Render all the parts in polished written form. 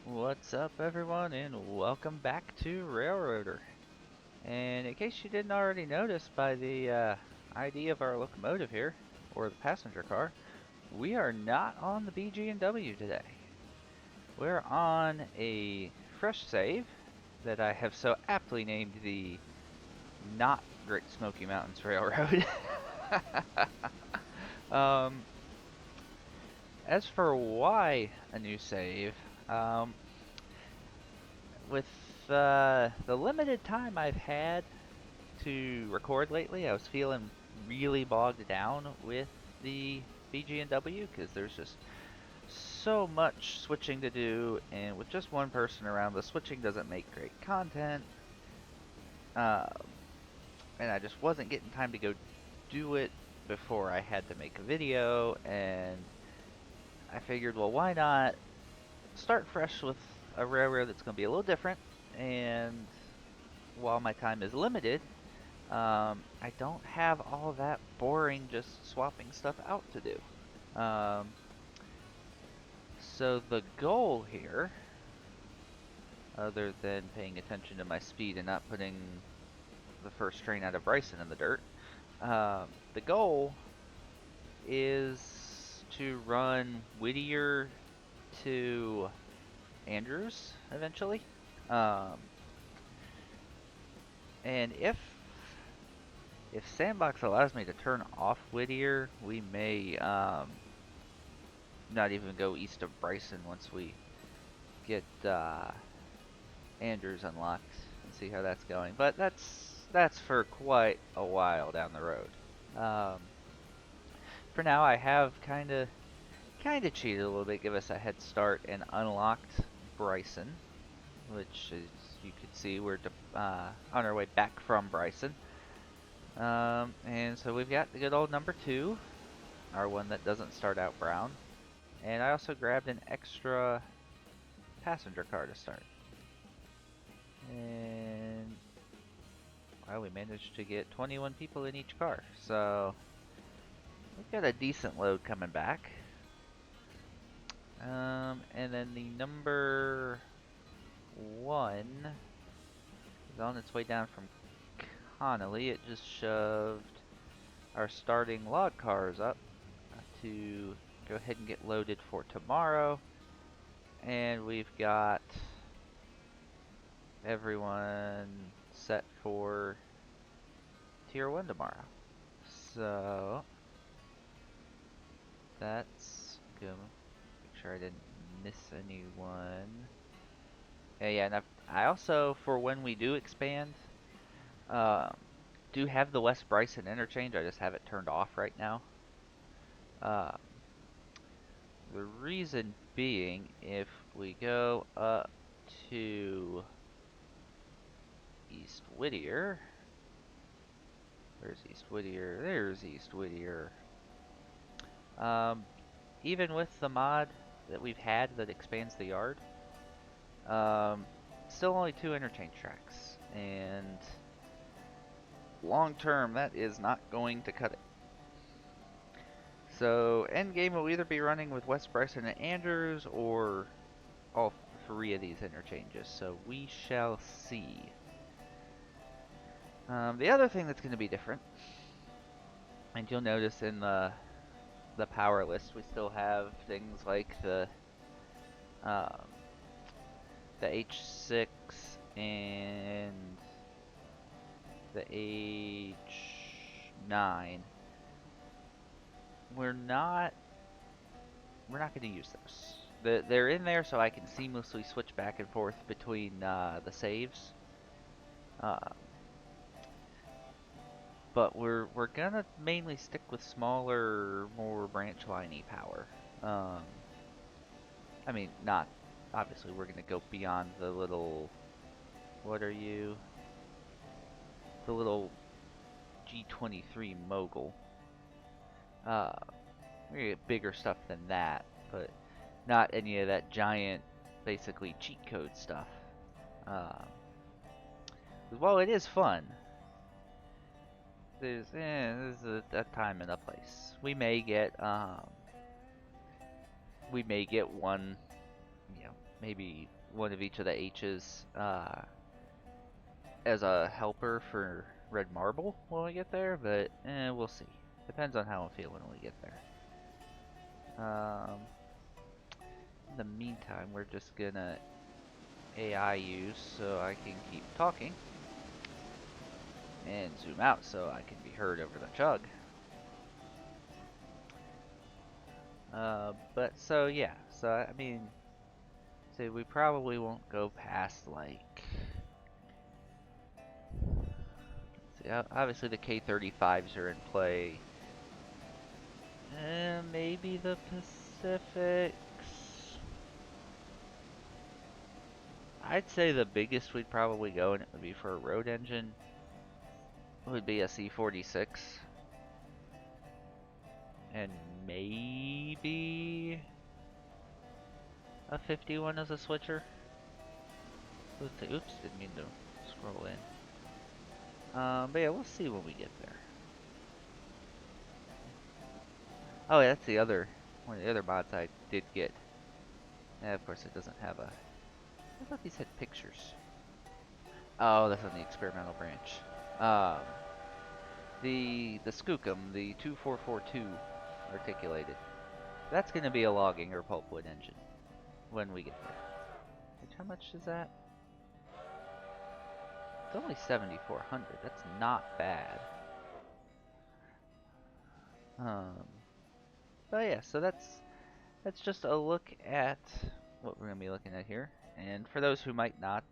What's up, everyone, and welcome back to Railroader. And in case you didn't already notice by the ID of our locomotive here, or the passenger car, we are not on the BG&W today. We're on a fresh save that I have so aptly named the not Great Smoky Mountains Railroad. um, as for why a new save, um, with the limited time I've had to record lately, I was feeling really bogged down with the BG&W because there's just so much switching to do, and with just one person around, the switching doesn't make great content. Um, and I just wasn't getting time to go do it before I had to make a video, and I figured, well, why not start fresh with a railroad that's going to be a little different, and while my time is limited, I don't have all that boring just swapping stuff out to do. So the goal here, other than paying attention to my speed and not putting the first train out of Bryson in the dirt, the goal is to run Whittier to Andrews eventually. Um, and if Sandbox allows me to turn off Whittier, we may not even go east of Bryson once we get Andrews unlocked and see how that's going. But that's for quite a while down the road. Um, for now, I have kind of cheated a little bit, give us a head start and unlocked Bryson, which is you could see we're on our way back from Bryson. And so we've got the good old number 2, our one that doesn't start out brown. And I also grabbed an extra passenger car to start. And well, we managed to get 21 people in each car. So we've got a decent load coming back. And then the number 1 is on its way down from Connolly. It just shoved our starting log cars up to go ahead and get loaded for tomorrow. And we've got everyone set for Tier 1 tomorrow. So that's good. Make sure I didn't miss anyone. Yeah, and I also, for when we do expand, um, do have the West Bryson interchange. I just have it turned off right now. Um, the reason being, if we go up to East Whittier, where's East Whittier? There's East Whittier. Um, even with the mod that we've had that expands the yard, still only 2 interchange tracks, and long term that is not going to cut it. So endgame will either be running with West Bryson and Andrews or all 3 of these interchanges, so we shall see. The other thing that's going to be different, and you'll notice in the power list, we still have things like um, the H6 and the H9. We're not going to use those. They're in there so I can seamlessly switch back and forth between the saves. But we're gonna mainly stick with smaller, more branch liney power. I mean, not obviously we're gonna go beyond the little. What are you? The little G23 mogul. We're gonna get bigger stuff than that, but not any of that giant, basically cheat code stuff. While it is fun, there's a time and a place. We may get one, maybe one of each of the H's as a helper for red marble when we get there, but we'll see. Depends on how I'm feeling when we get there. In the meantime, we're just gonna AI use so I can keep talking and zoom out so I can be heard over the chug. But so yeah, so I mean, so we probably won't go past like, see, obviously the K-35s are in play. Maybe the Pacifics. I'd say the biggest we'd probably go, and it would be for a road engine, would be a C-46. And maybe a 51 as a switcher. Oops, didn't mean to scroll in. But yeah, we'll see when we get there. Oh, yeah, that's the other one of the other mods I did get. Yeah, of course it doesn't have a. I thought these had pictures. Oh, that's on the experimental branch. The Skookum, the 2442 articulated. That's going to be a logging or pulpwood engine when we get there. Which, how much is that? It's only 7,400. That's not bad. But yeah, so that's just a look at what we're gonna be looking at here. And for those who might not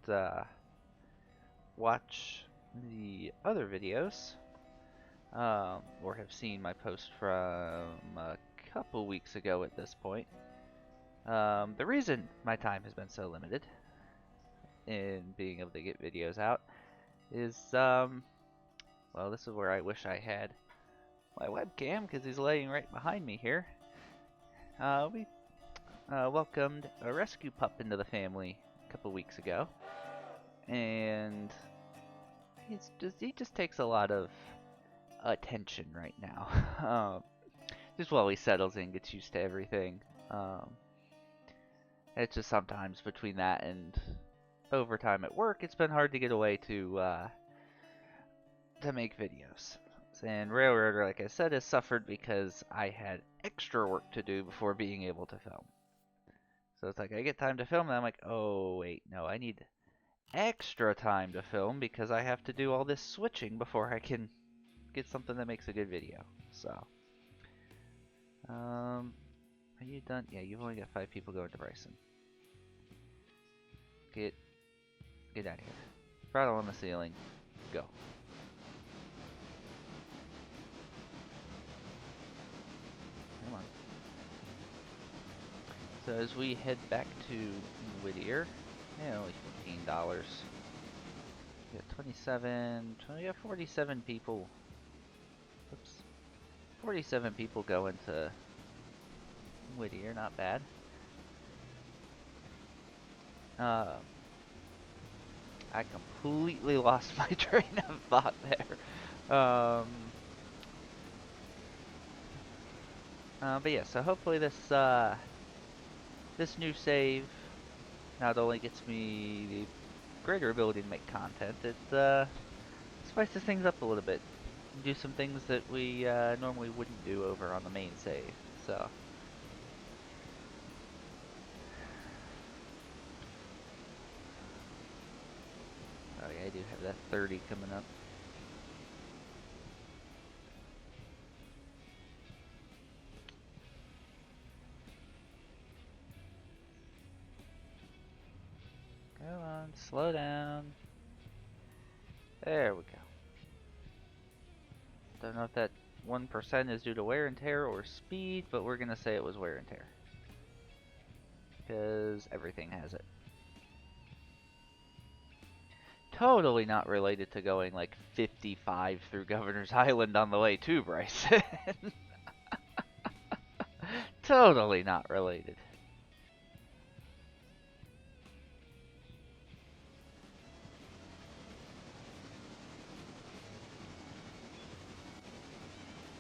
watch the other videos, or have seen my post from a couple weeks ago at this point, the reason my time has been so limited in being able to get videos out is, well, this is where I wish I had my webcam, because he's laying right behind me here. We welcomed a rescue pup into the family a couple weeks ago, and he just takes a lot of attention right now. Just while he settles in, gets used to everything. It's just sometimes between that and overtime at work, it's been hard to get away to make videos. And Railroader, like I said, has suffered because I had extra work to do before being able to film. So it's like I get time to film, and I'm like, oh wait, no, I need extra time to film because I have to do all this switching before I can get something that makes a good video. So, are you done? Yeah, you've only got 5 people going to Bryson. Get out of here. Throttle on the ceiling. Go. Come on. So as we head back to Whittier, yeah, only $15. We got 27, we got 47 people. Oops. 47 people going to Whittier, not bad. I completely lost my train of thought there. But yeah, so hopefully this this new save not only gets me the greater ability to make content, it spices things up a little bit. Do some things that we normally wouldn't do over on the main save. So. Oh yeah, I do have that 30 coming up. Go on, slow down. There we go. Don't know if that 1% is due to wear and tear or speed, but we're gonna say it was wear and tear. Because everything has it. Totally not related to going like 55 through Governor's Island on the way to Bryson. Totally not related.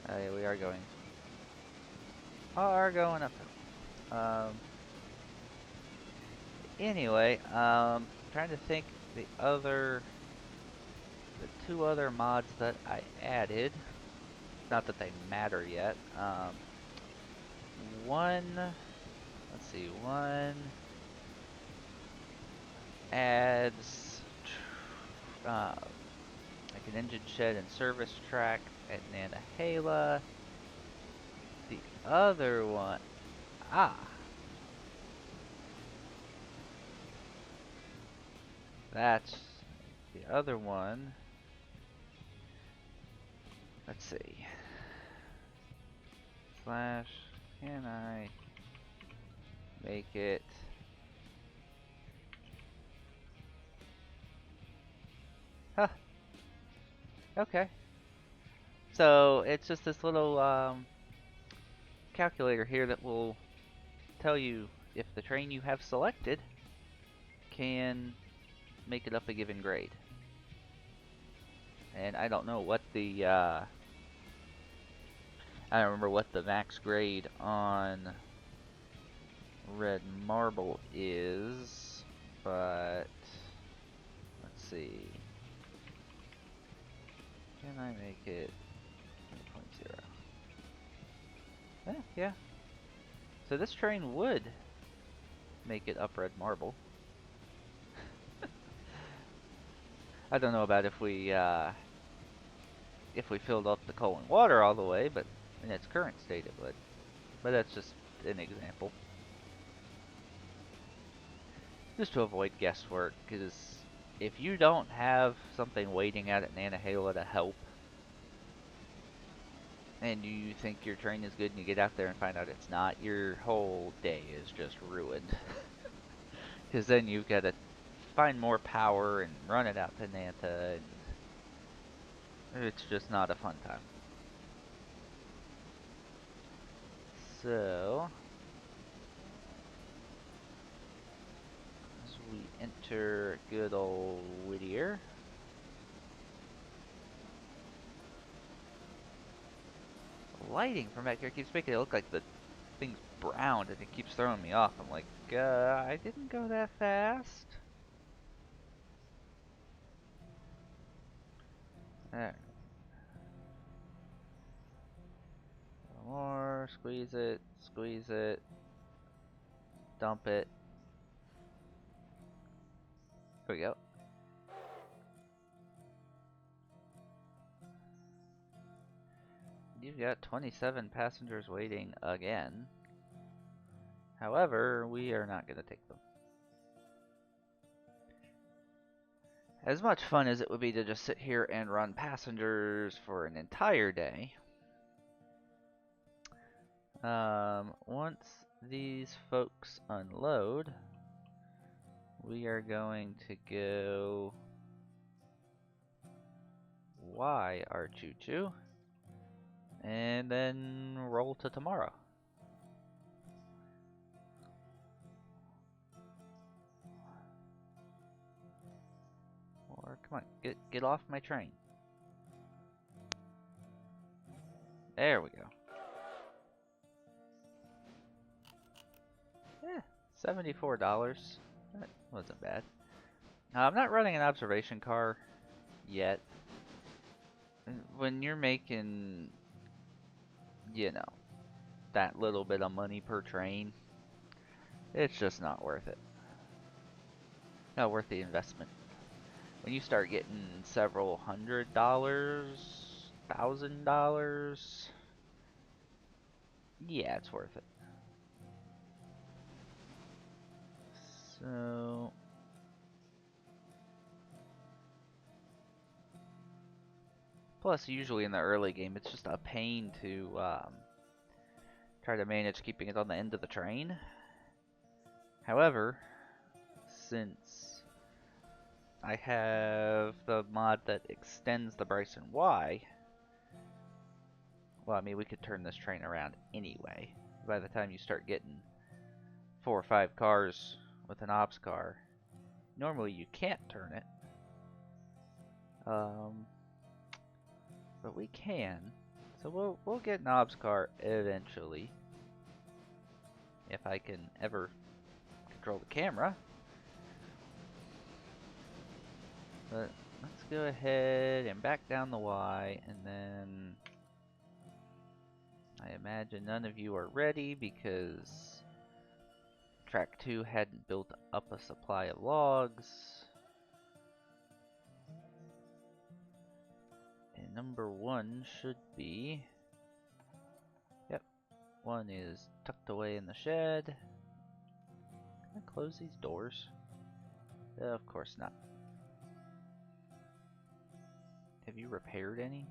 Oh yeah, we are going uphill. Anyway, trying to think the two other mods that I added. Not that they matter yet. Let's see, one adds like an engine shed and service track at Nantahala. The other one, ah, that's the other one. Let's see. Slash, can I make it? Huh, okay. So it's just this little calculator here that will tell you if the train you have selected can make it up a given grade. And I don't know what I don't remember what the max grade on red marble is, but let's see. Can I make it 1.0? Yeah. So this train would make it up red marble. I don't know about if we filled up the coal and water all the way, but in its current state it would. But that's just an example. Just to avoid guesswork, because if you don't have something waiting out at Nantahala to help, and you think your train is good and you get out there and find out it's not, your whole day is just ruined. Because then you've got to find more power and run it out to Nanta, and it's just not a fun time. So, as we enter good old Whittier, the lighting from back here keeps making it look like the thing's brown, and it keeps throwing me off. I'm like, I didn't go that fast. There. More, squeeze it, dump it. There we go. You've got 27 passengers waiting again. However, we are not going to take them. As much fun as it would be to just sit here and run passengers for an entire day, once these folks unload, we are going to go Y our choo-choo and then roll to tomorrow. Or come on, get off my train. There we go. Yeah, $74. That wasn't bad. I'm not running an observation car yet. When you're making, you know, that little bit of money per train, it's just not worth it. Not worth the investment. When you start getting several $100s, $1,000, yeah, it's worth it. So, plus usually in the early game, it's just a pain to try to manage keeping it on the end of the train. However, since I have the mod that extends the Bryson Y, well, I mean, we could turn this train around anyway. By the time you start getting 4 or 5 cars with an ops car, normally you can't turn it. But we can. So we'll get an ops car eventually. If I can ever control the camera. But let's go ahead and back down the Y, and then I imagine none of you are ready because track 2 hadn't built up a supply of logs. And number 1 should be... Yep, 1 is tucked away in the shed. Can I close these doors? Of course not. Have you repaired any?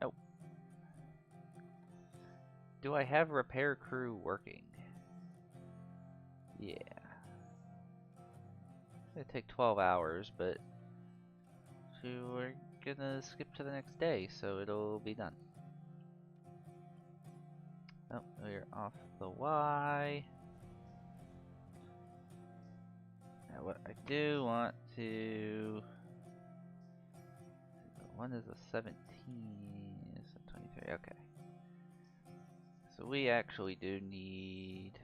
Nope. Do I have repair crew working? Yeah. It's gonna take 12 hours, but we're gonna skip to the next day, so it'll be done. Oh, we're off the Y. Now what I do want to... One is a 17, it's a 23, okay. So we actually do need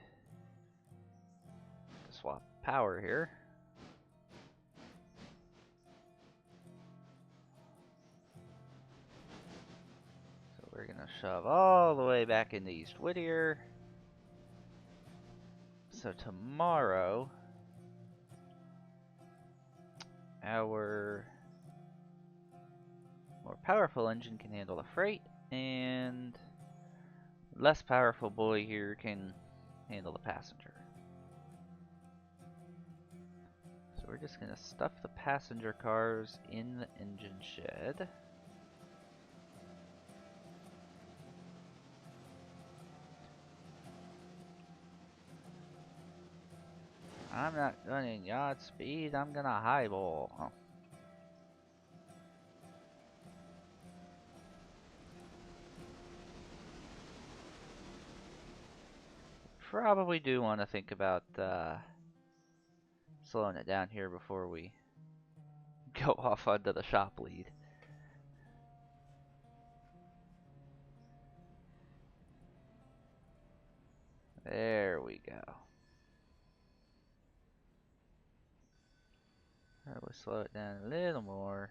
to swap power here. So we're gonna shove all the way back into East Whittier. So tomorrow, our more powerful engine can handle the freight, and less powerful boy here can handle the passenger. So we're just gonna stuff the passenger cars in the engine shed. I'm not running yacht speed, I'm gonna highball. Oh. Probably do want to think about slowing it down here before we go off onto the shop lead. There we go. We'll slow it down a little more.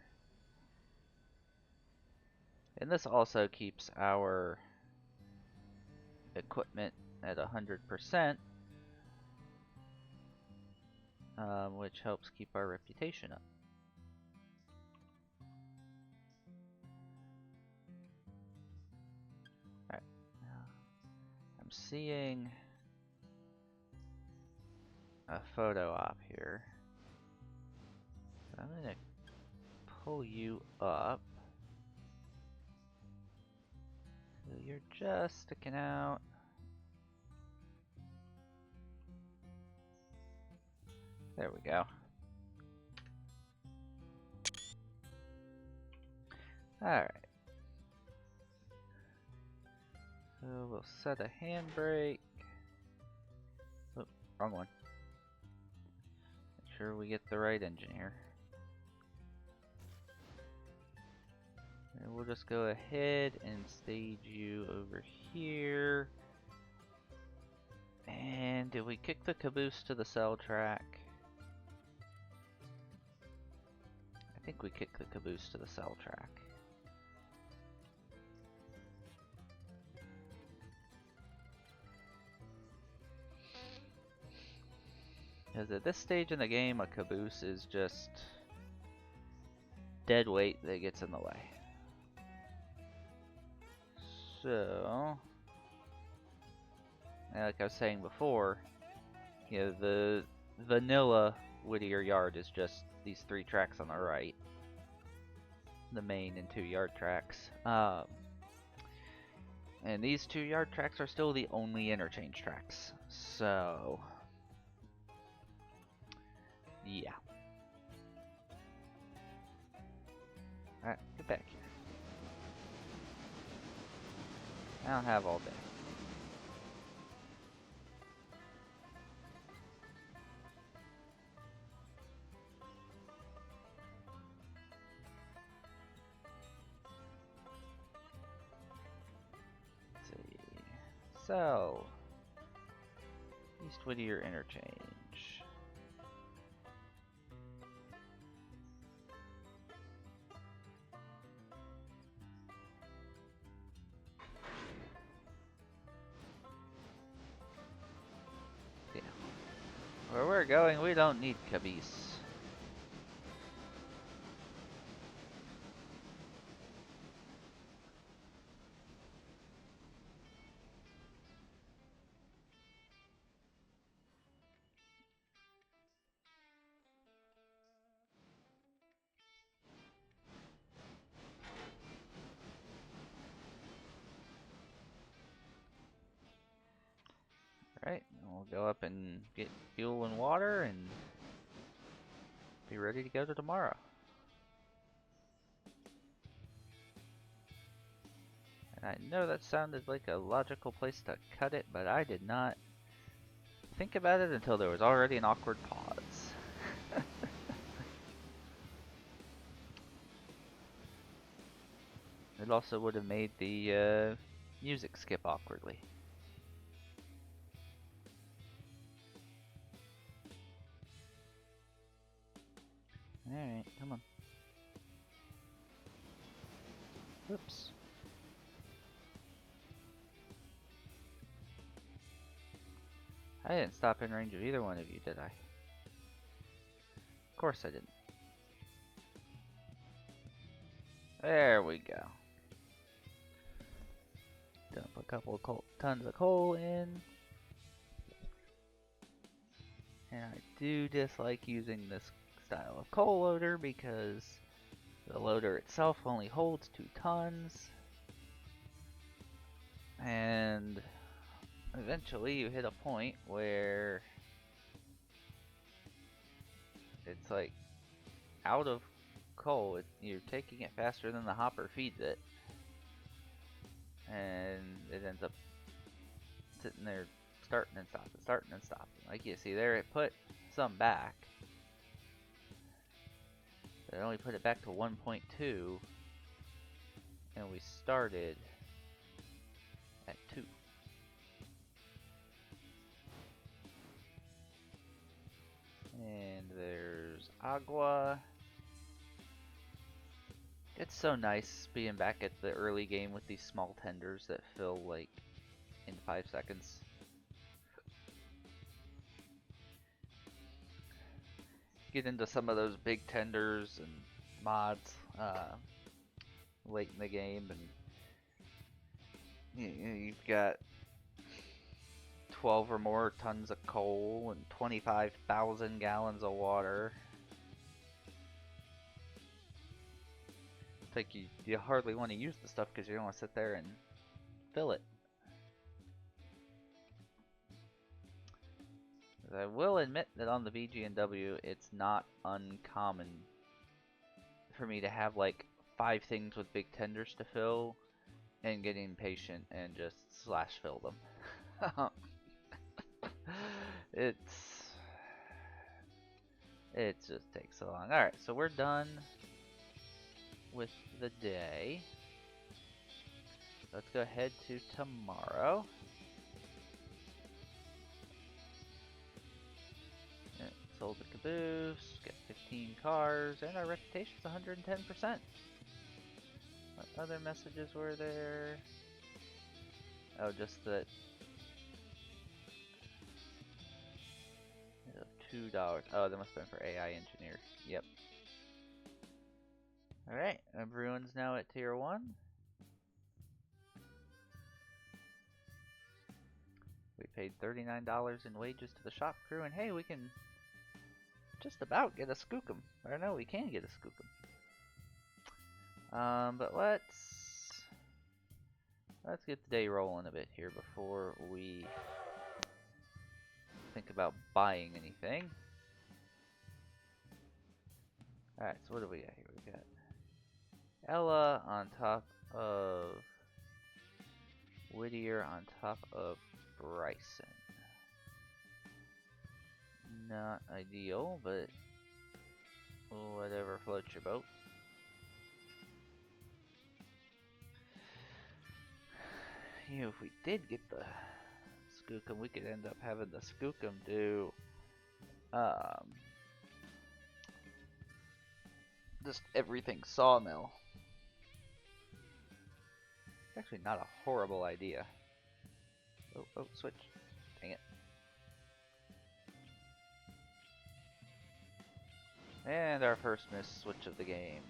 And this also keeps our equipment at 100%, which helps keep our reputation up. Alright, I'm seeing a photo op here. I'm gonna pull you up. So you're just sticking out. There we go. Alright. So we'll set a handbrake. Oh, wrong one. Make sure we get the right engine here. And we'll just go ahead and stage you over here. And did we kick the caboose to the cell track? I think we kicked the caboose to the cell track. Because at this stage in the game, a caboose is just dead weight that gets in the way. So, like I was saying before, you know, the vanilla Whittier yard is just these 3 tracks on the right. The main and 2 yard tracks. And these 2 yard tracks are still the only interchange tracks. So, yeah. Alright, get back here. I don't have all day. Let's see. So, East Whittier interchange. we're going. We don't need caboose. Right, we'll go up and get fuel and water and be ready to go to tomorrow. And I know that sounded like a logical place to cut it, but I did not think about it until there was already an awkward pause. It also would have made the music skip awkwardly. Alright, come on. Oops. I didn't stop in range of either one of you, did I? Of course I didn't. There we go. Dump a couple of tons of coal in. And I do dislike using this style of coal loader because the loader itself only holds 2 tons. And eventually you hit a point where it's like out of coal. You're taking it faster than the hopper feeds it. And it ends up sitting there starting and stopping, starting and stopping. Like you see there, it put some back. But it only put it back to 1.2. And we started at 2. And there's agua. It's so nice being back at the early game with these small tenders that fill like in 5 seconds. Get into some of those big tenders and mods late in the game, and you've got 12 or more tons of coal and 25,000 gallons of water. It's like you hardly want to use the stuff because you don't want to sit there and fill it. I will admit that on the VG&W, it's not uncommon for me to have like 5 things with big tenders to fill and get impatient and just slash fill them. It just takes so long. Alright, so we're done with the day. Let's go ahead to tomorrow. Sold the caboose, get 15 cars, and our reputation's 110%. What other messages were there? Oh, just that $2. Oh, that must have been for AI engineer. Yep. Alright, everyone's now at tier 1. We paid $39 in wages to the shop crew, and hey, we can just about get a skookum. Or no, we can get a skookum. But let's get the day rolling a bit here before we think about buying anything. Alright, so what do we got here? We got Ella on top of Whittier on top of Bryson. Not ideal, but whatever floats your boat. You know, if we did get the skookum, we could end up having the skookum do just everything sawmill. Actually, not a horrible idea. Oh, switch. Dang it. And our first missed switch of the game.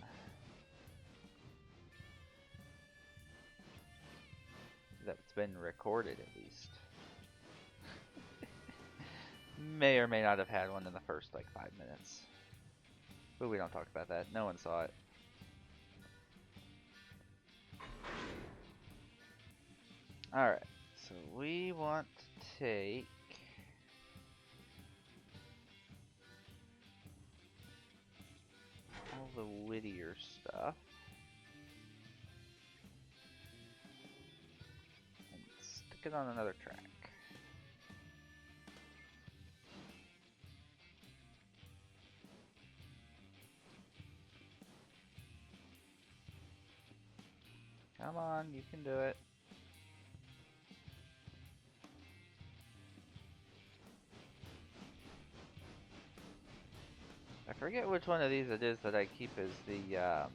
That's been recorded at least. May or may not have had one in the first like 5 minutes. But we don't talk about that. No one saw it. Alright, so we want to take all the Whittier stuff and stick it on another track. Come on, you can do it. I forget which one of these it is that I keep as the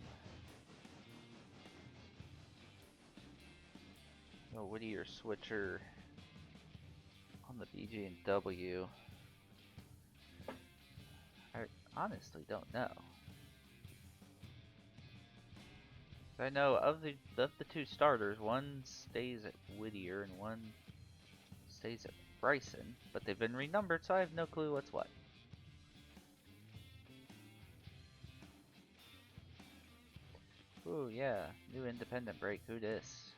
Whittier switcher on the BG and W. I honestly don't know. I know of the two starters, one stays at Whittier and one stays at Bryson, but they've been renumbered, so I have no clue what's what. Ooh, yeah, new independent break. Who dis?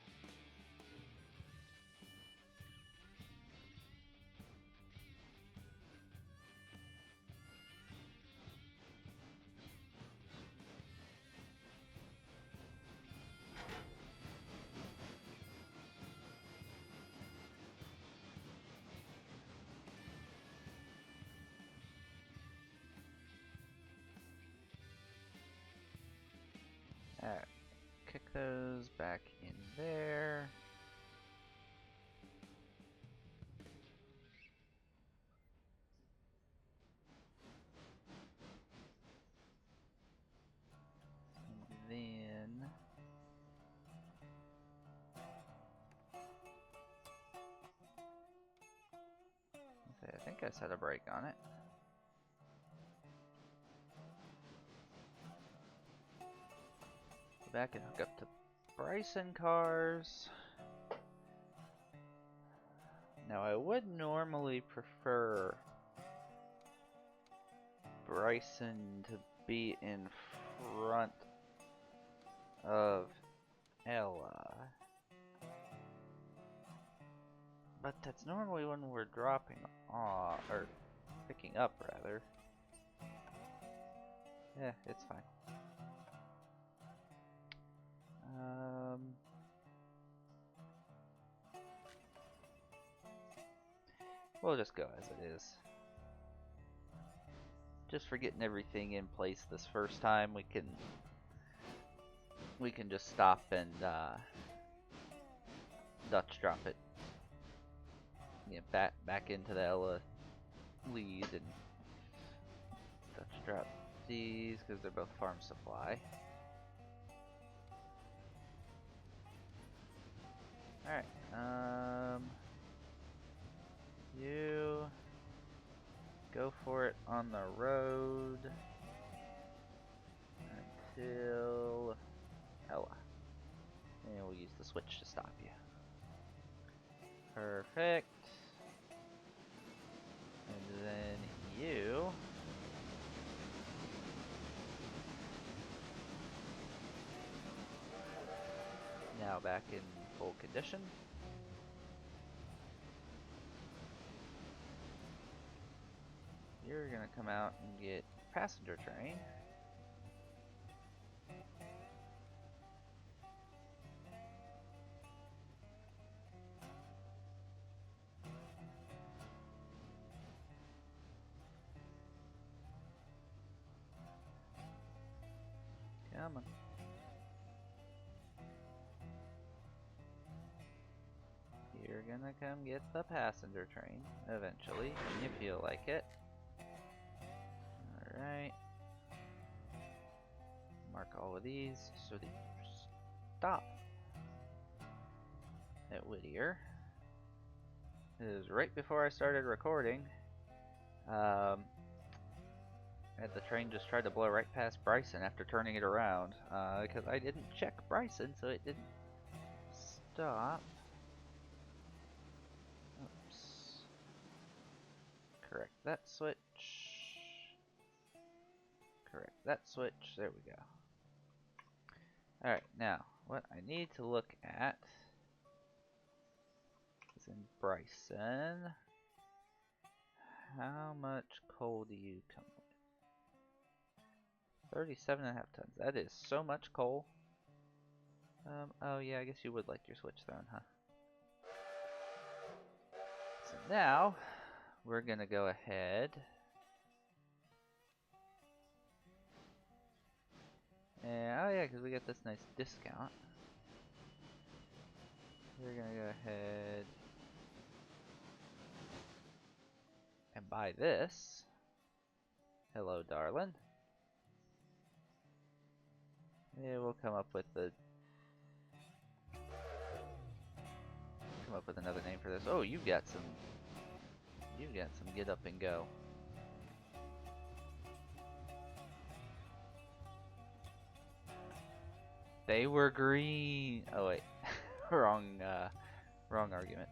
Alright, kick those back in there. And then I think I set a brake on it. Go back and hook up to Bryson cars. Now I would normally prefer Bryson to be in front of Ella. But that's normally when we're dropping off, or picking up rather. Yeah, it's fine. We'll just go as it is. Just for getting everything in place this first time, we can just stop and Dutch drop it. Yeah, back into the Ella lead and Dutch drop these because they're both farm supply. Alright, you go for it on the road until Ella. And we'll use the switch to stop you. Perfect. And then you now back in full condition. You're gonna come out and get passenger train. Come on. You're gonna come get the passenger train eventually when you feel like it. Alright. Mark all of these so that you stop at Whittier. It is right before I started recording. I And the train just tried to blow right past Bryson after turning it around, because I didn't check Bryson, so it didn't stop. Oops. Correct that switch. Correct that switch. There we go. Alright, now, what I need to look at is in Bryson. How much coal do you come with? 37.5 tons. That is so much coal. Oh yeah, I guess you would like your switch thrown, huh? So now, we're gonna go ahead and, oh yeah, because we got this nice discount. We're gonna go ahead and buy this. Hello, darling. Yeah, we'll come up with another name for this. Oh, you got some get up and go. They were green. Oh wait, wrong argument.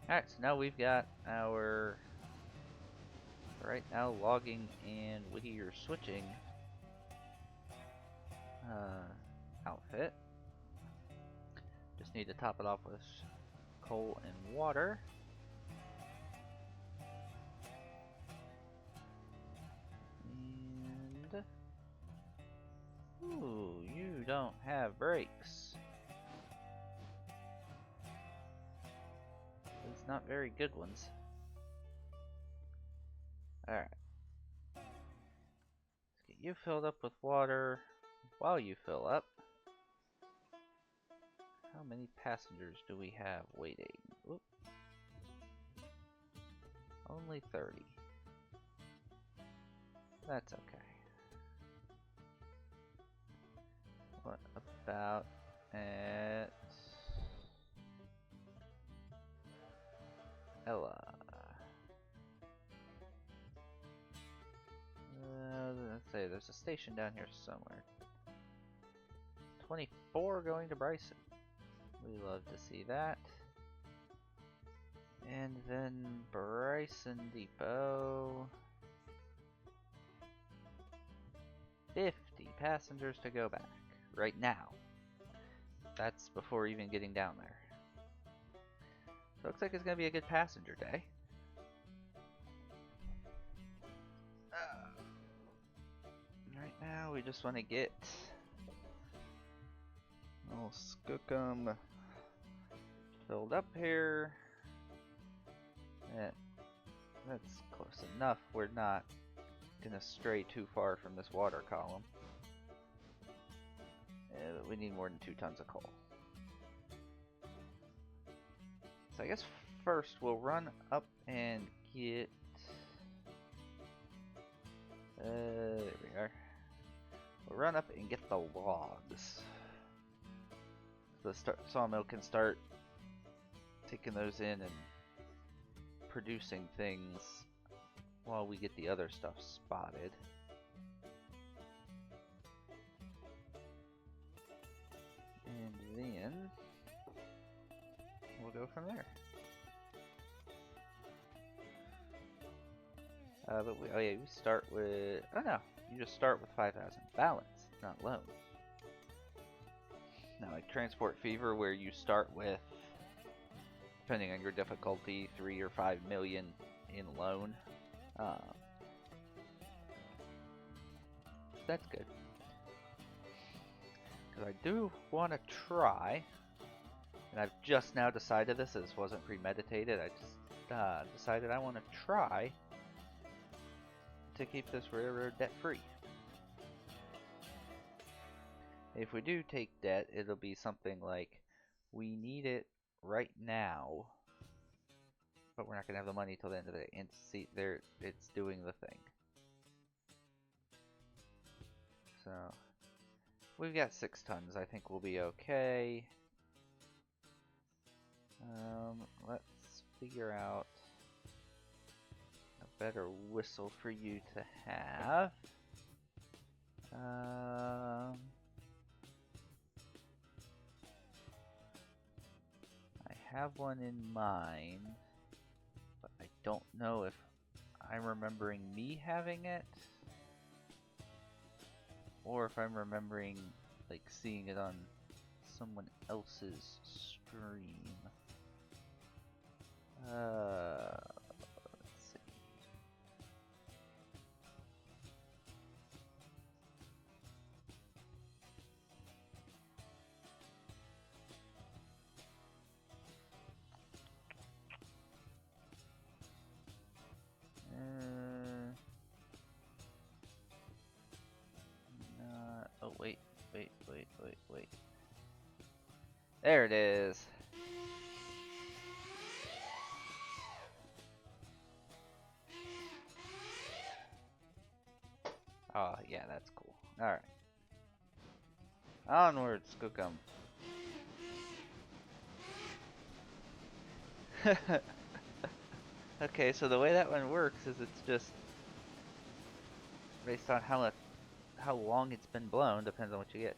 Alright, so now we've got our, right now, logging and Whittier switching outfit. Just need to top it off with coal and water. And, ooh, you don't have brakes. It's not very good ones. Alright. Let's get you filled up with water. While you fill up, how many passengers do we have waiting? Oop. Only 30. That's okay. What about at Ella? Let's say there's a station down here somewhere. 24 going to Bryson. We love to see that. And then Bryson Depot. 50 passengers to go back right now. That's before even getting down there. So looks like it's gonna be a good passenger day. Right now we just want to get old Skookum filled up here. That's close enough. We're not gonna stray too far from this water column. But we need more than 2 tons of coal. So I guess first we'll run up and get... there we are. We'll run up and get the logs. So the sawmill can start taking those in and producing things while we get the other stuff spotted. And then we'll go from there. But oh yeah, we start with, oh no, you just start with 5,000 balance, not loan. Not like Transport Fever where you start with, depending on your difficulty, 3 or 5 million in loan. That's good. Because I do want to try, and I've just now decided this wasn't premeditated, I just decided I want to try to keep this railroad debt free. If we do take debt, it'll be something like, we need it right now, but we're not going to have the money till the end of the day. And see, there, it's doing the thing. So, we've got 6 tons. I think we'll be okay. Let's figure out better whistle for you to have. I have one in mind, but I don't know if I'm remembering me having it, or if I'm remembering like seeing it on someone else's stream. Let's see. Oh wait. There it is. Oh yeah, that's cool. Alright. Onwards, Skookum. Okay, so the way that one works is it's just based on how long it's been blown, depends on what you get.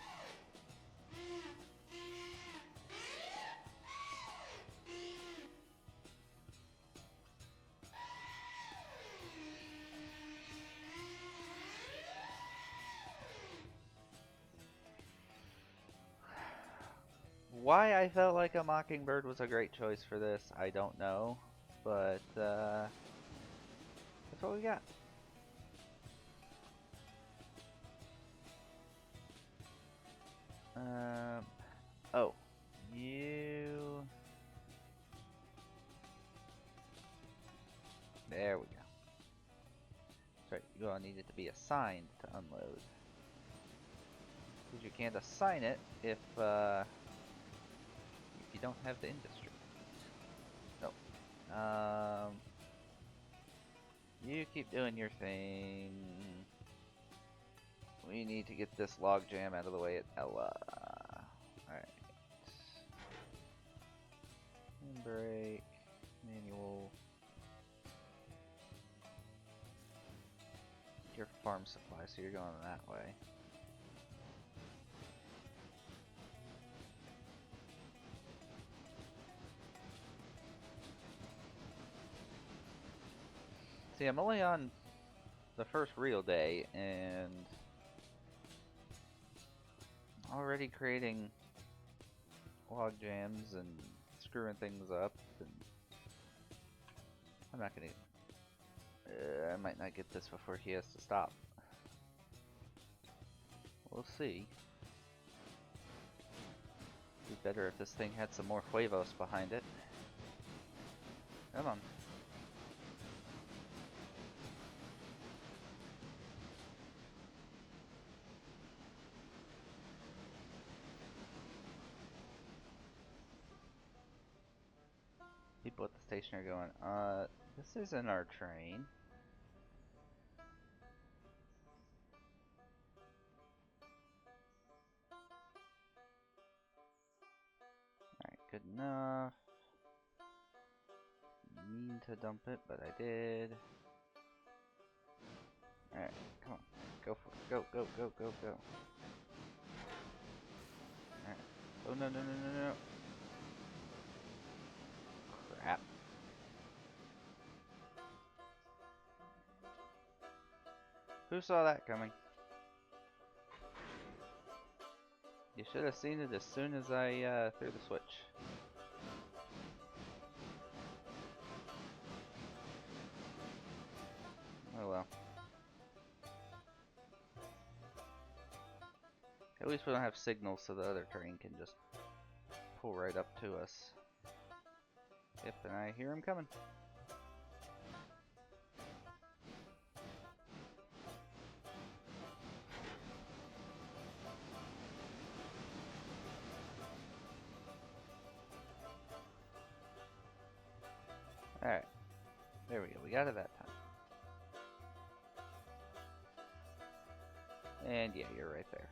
Why I felt like a Mockingbird was a great choice for this, I don't know, but that's what we got. Oh, you. There we go. That's right, you all needed to be assigned to unload. Because you can't assign it if you don't have the industry. No. You keep doing your thing. We need to get this logjam out of the way at Ella. Alright. Break. Manual. Your farm supply, so you're going that way. See, I'm only on the first real day, and already creating log jams and screwing things up, and I'm not gonna. I might not get this before he has to stop. We'll see. Be better if this thing had some more huevos behind it. Come on. People at the station are going, this isn't our train. Alright, good enough. Mean to dump it, but I did. Alright, come on. Go for it. Go, go, go, go, go. Alright. Oh, no, no, no, no, no. Crap. Who saw that coming? You should have seen it as soon as I threw the switch. Oh well. At least we don't have signals so the other train can just pull right up to us. Yep, and I hear him coming. Alright. There we go. We got it that time. And yeah, you're right there.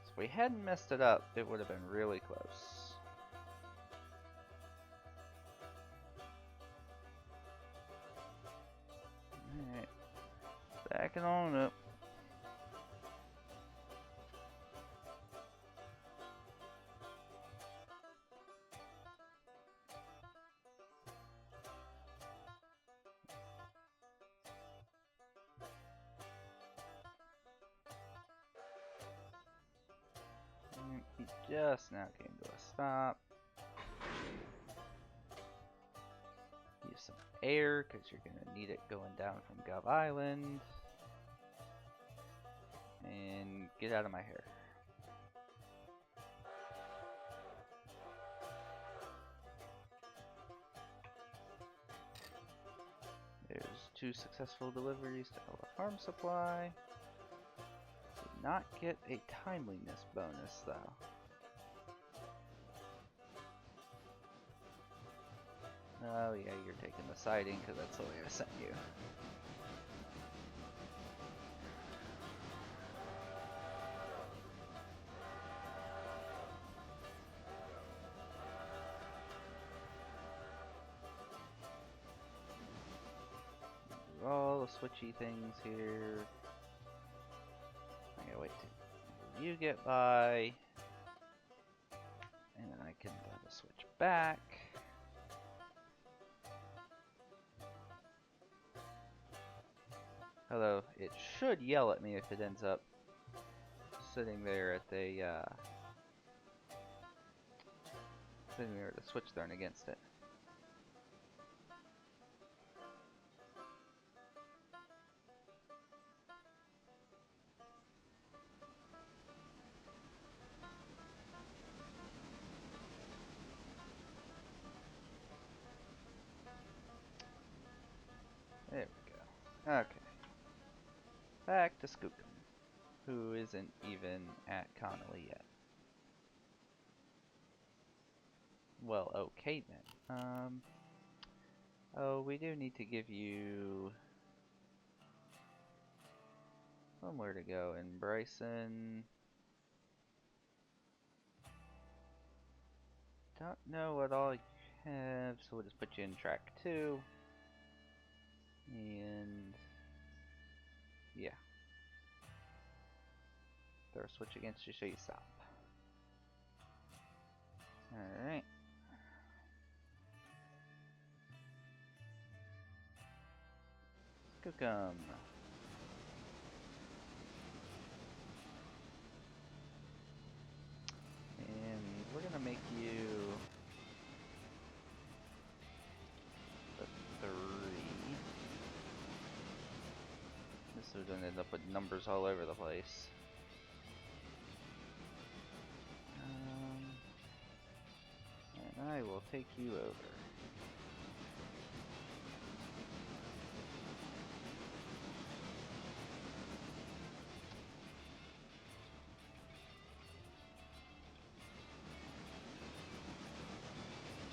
So if we hadn't messed it up, it would have been really close. Alright. Backing on up. He just now came to a stop. Use some air, because you're going to need it going down from Gov Island. And get out of my hair. There's 2 successful deliveries to Ella Farm Supply. Did not get a timeliness bonus though. Oh yeah, you're taking the siding because that's the way I sent you. Do all the switchy things here. I gotta wait till you get by. And then I can go to switch back. Although, it should yell at me if it ends up sitting there at the, sitting there with the switch thrown against it. There we go. Okay. Back to Skookum, who isn't even at Connolly yet. Well, okay then. Oh, we do need to give you somewhere to go in Bryson. Don't know what all you have, so we'll just put you in track 2. And yeah. Throw a switch against you so you stop. Alright. Skookum. And we're gonna make you the 3. This is gonna end up with numbers all over the place. And I will take you over.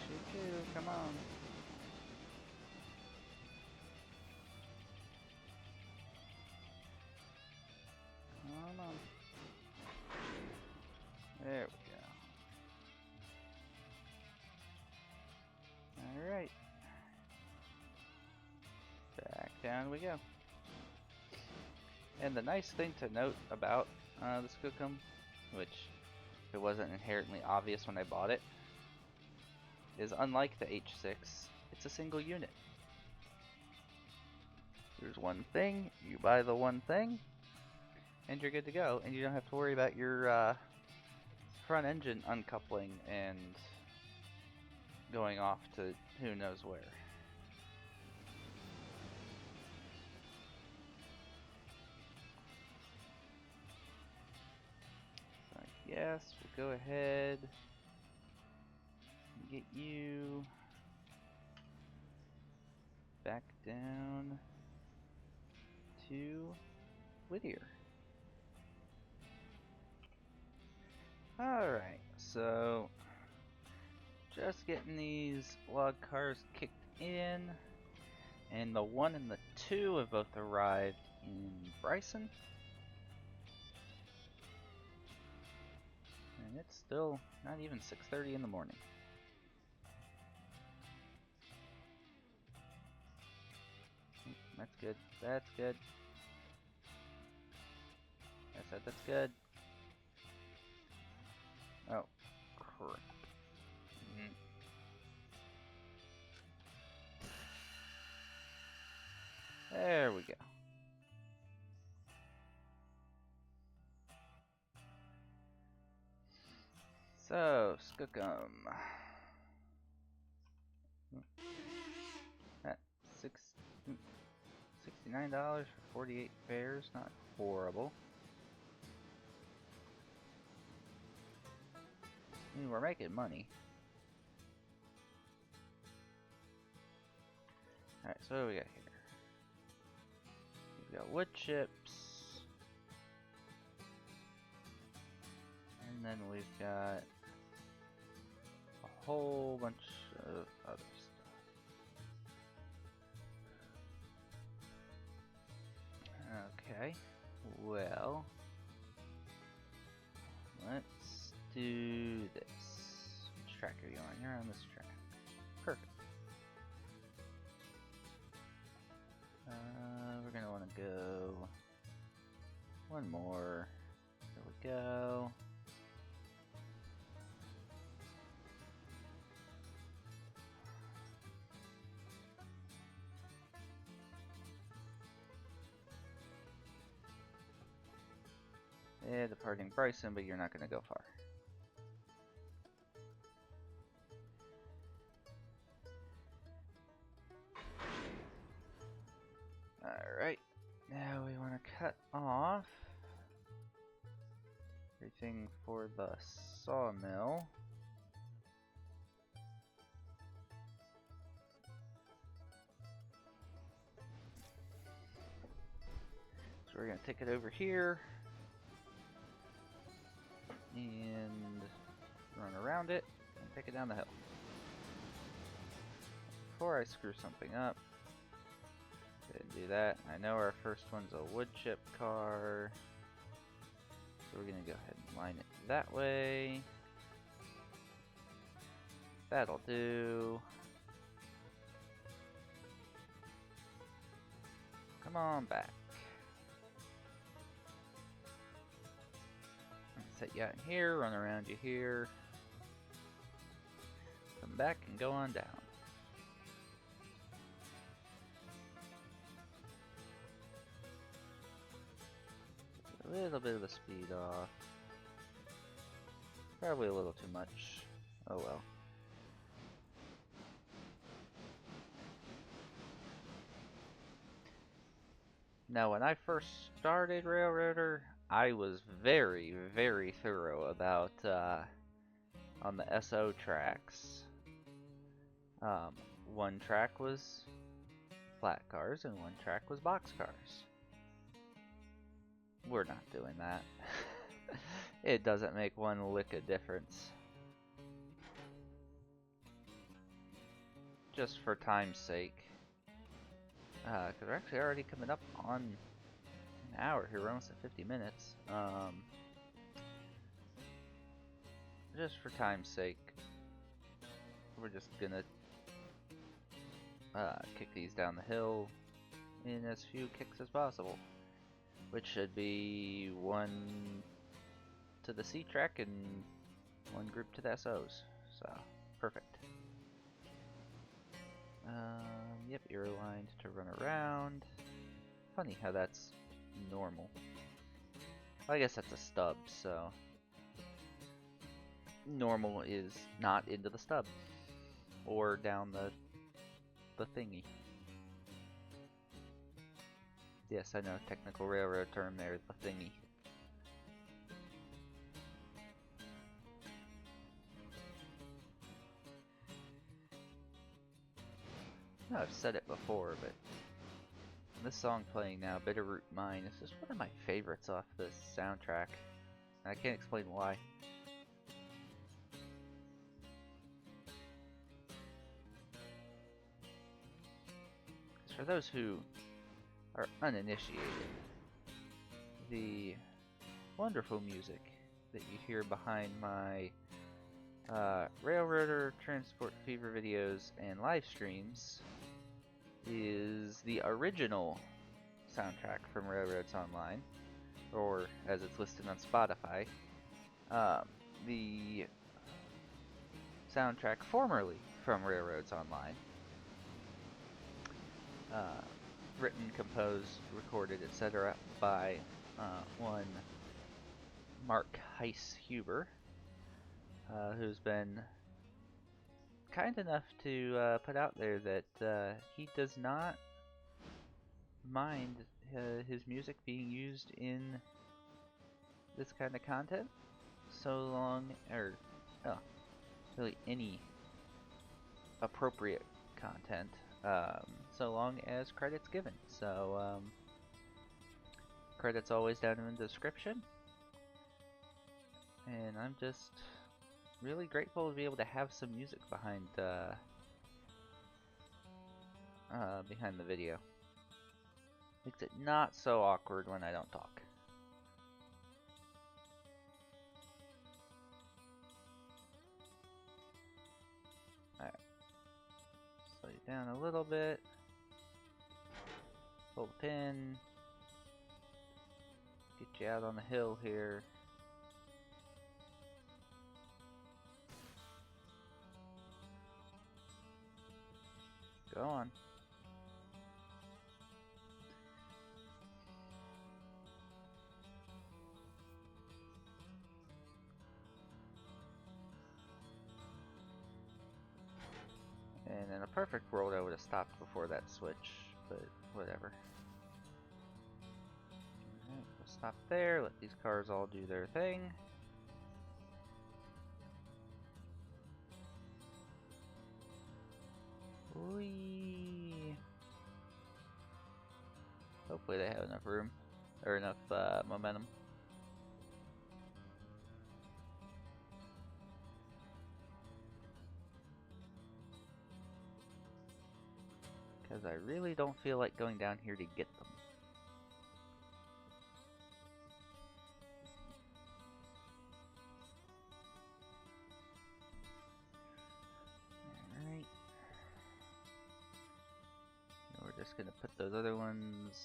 Choo-choo, come on. Come on. There we go. Alright. Back down we go. And the nice thing to note about the Skookum, which it wasn't inherently obvious when I bought it, is unlike the H6, it's a single unit. There's one thing, you buy the one thing, and you're good to go, and you don't have to worry about your front engine uncoupling and going off to who knows where. So yes, we'll go ahead and get you back down to Whittier. Alright, so just getting these log cars kicked in, and the 1 and the 2 have both arrived in Bryson. And it's still not even 6:30 in the morning. That's good. That's good. I said that's good. Oh, crap. Mm. There we go. So, Skookum. At $69 for 48 fares, not horrible. I mean, we're making money. Alright, so what do we got here? We've got wood chips. And then we've got a whole bunch of other stuff. Okay, well, let's do this. Which track are you on? You're on this track. Perfect. We're gonna want to go one more. There we go. Yeah, departing Bryson, but you're not gonna go far. Alright, now we want to cut off everything for the sawmill. So we're going to take it over here and run around it and take it down the hill. Before I screw something up, didn't do that. I know our first one's a wood chip car, so we're gonna go ahead and line it that way. That'll do. Come on back. Set you out in here, run around you here. Come back and go on down. A little bit of the speed off. Probably a little too much. Oh well. Now, when I first started Railroader, I was very, very thorough about on the SO tracks. One track was flat cars and one track was box cars. We're not doing that. It doesn't make one lick of difference. Just for time's sake. Because we're actually already coming up on an hour here. We're almost at 50 minutes. Just for time's sake, we're just gonna kick these down the hill in as few kicks as possible. Which should be one to the C track and one group to the SOs. So, perfect. Yep, you're aligned to run around. Funny how that's normal. Well, I guess that's a stub, so normal is not into the stub or down the thingy. Yes, I know, technical railroad term there, the thingy. No, I've said it before, but this song playing now, Bitterroot Mine, is just one of my favorites off this soundtrack. And I can't explain why. For those who are uninitiated, the wonderful music that you hear behind my Railroader Transport Fever videos and live streams is the original soundtrack from Railroads Online, or as it's listed on Spotify, the soundtrack formerly from Railroads Online. Written, composed, recorded, etc. by one Mark Heiss-Huber, who's been kind enough to put out there that he does not mind his music being used in this kind of content, so long, or really any appropriate content, so long as credits given. So credits always down in the description, and I'm just really grateful to be able to have some music behind behind the video. Makes it not so awkward when I don't talk. Alright. Slow you down a little bit. Pull the pin. Get you out on the hill here. Go on. And in a perfect world I would have stopped before that switch, but whatever. Alright, we'll stop there, let these cars all do their thing. Whee! Hopefully they have enough room, or enough momentum. Because I really don't feel like going down here to get them. Alright. We're just going to put those other ones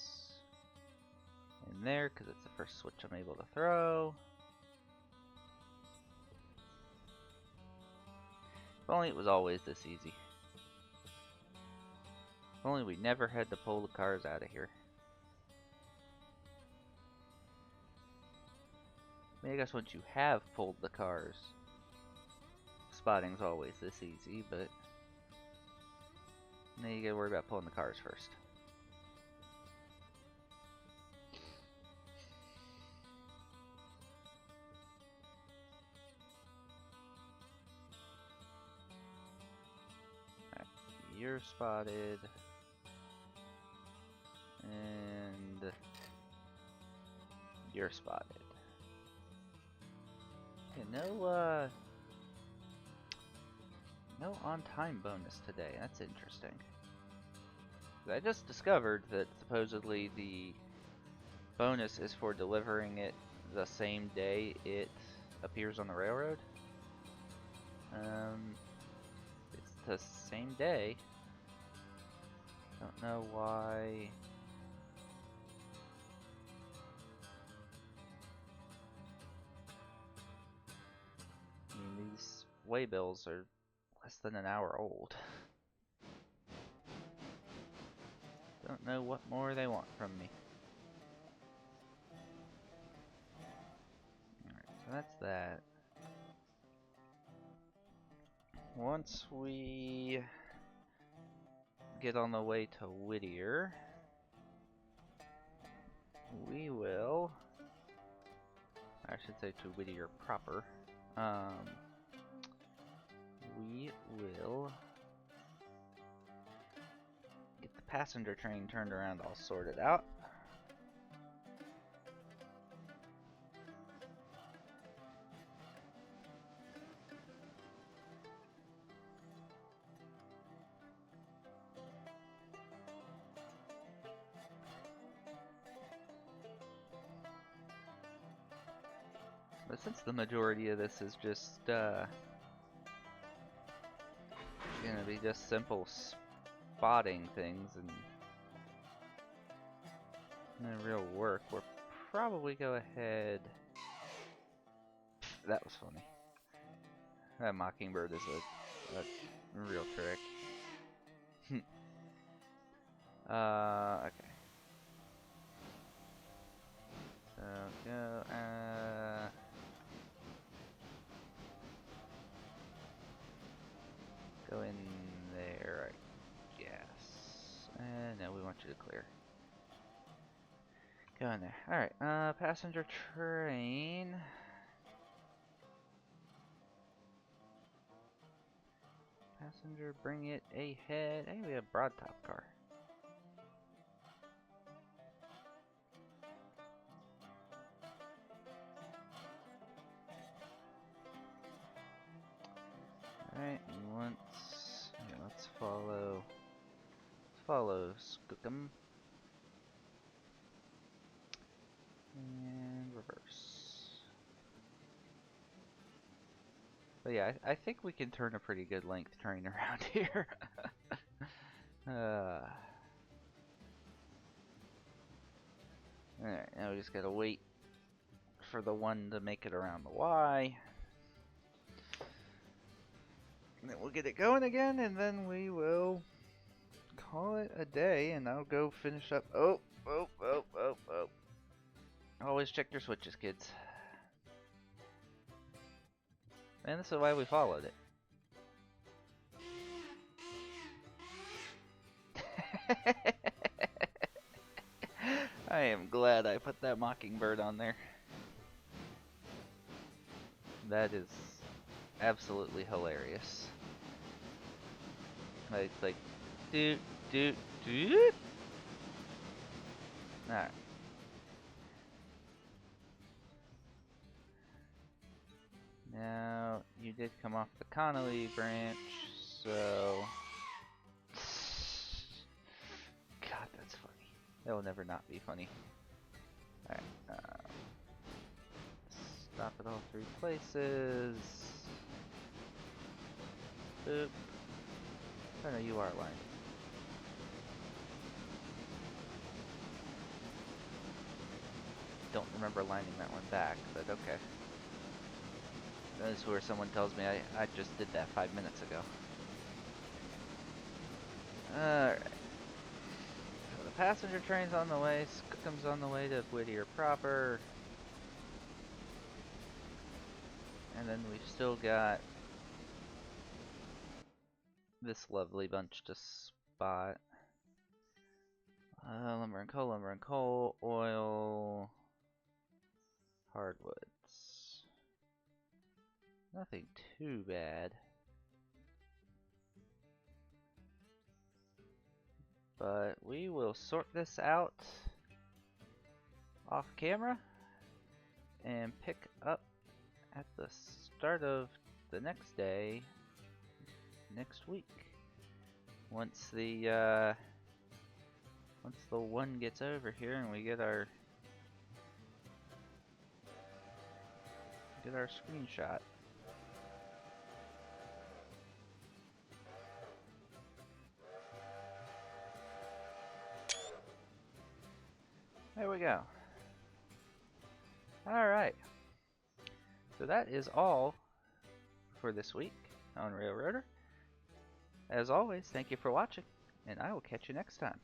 in there because it's the first switch I'm able to throw. If only it was always this easy. If only we never had to pull the cars out of here. I mean, I guess once you have pulled the cars, spotting's always this easy, but now you gotta worry about pulling the cars first. Alright, you're spotted. And you're spotted. Okay, no on-time bonus today. That's interesting. I just discovered that supposedly the bonus is for delivering it the same day it appears on the railroad. It's the same day. Don't know why. I mean, these waybills are less than an hour old. Don't know what more they want from me. Alright, so that's that. Once we get on the way to Whittier, we will, I should say to Whittier proper, we will get the passenger train turned around all sorted out. But since the majority of this is just gonna be just simple spotting things and real work, we'll probably go ahead. That was funny. That mockingbird is a real trick. Okay. So go, go in there, I guess. And no, we want you to clear. Go in there. Alright, passenger train. Passenger, bring it ahead. Hey, we have broad top car. Alright, let's follow Skookum. And reverse. But yeah, I think we can turn a pretty good length train around here. Alright, now we just gotta wait for the one to make it around the Y. And then we'll get it going again, and then we will call it a day, and I'll go finish up. Oh. Always check your switches, kids. And this is why we followed it. I am glad I put that mockingbird on there. That is absolutely hilarious. Like, doot. Alright. Now, you did come off the Connolly branch, so... God, that's funny. That will never not be funny. Alright, stop at all 3 places. Boop. Oh no, you are aligned. Don't remember lining that one back, but okay. This is where someone tells me I just did that 5 minutes ago. Alright. So the passenger train's on the way, Skookum's on the way to Whittier proper. And then we've still got this lovely bunch to spot. Lumber and coal, oil, hardwoods. Nothing too bad. But we will sort this out off camera and pick up at the start of the next day, next week. Once the one gets over here and we get our screenshot. There we go. Alright. So that is all for this week on Railroader. As always, thank you for watching, and I will catch you next time.